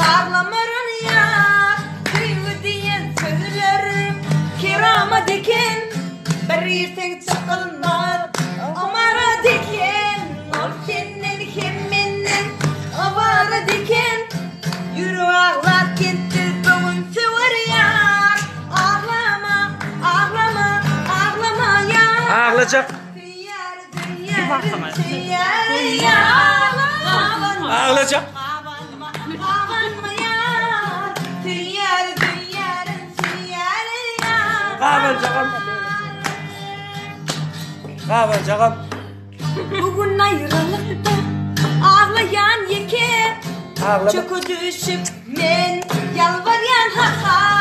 ağlamarın ya. Kıyı diyen söylerim kirama diken. Verirsen çakılmaz amara diken. Ol senin keminden avara diken. Yürü ağlar gitti doğun sever ya. Ağlama ağlama ağlama ya. Ağlayacak. Ağlayacak. Ağlayacağım. Bugün ayrılıkta ağlayan yeke. Ağlama. Çok düşüp men yalvaryan ha ha.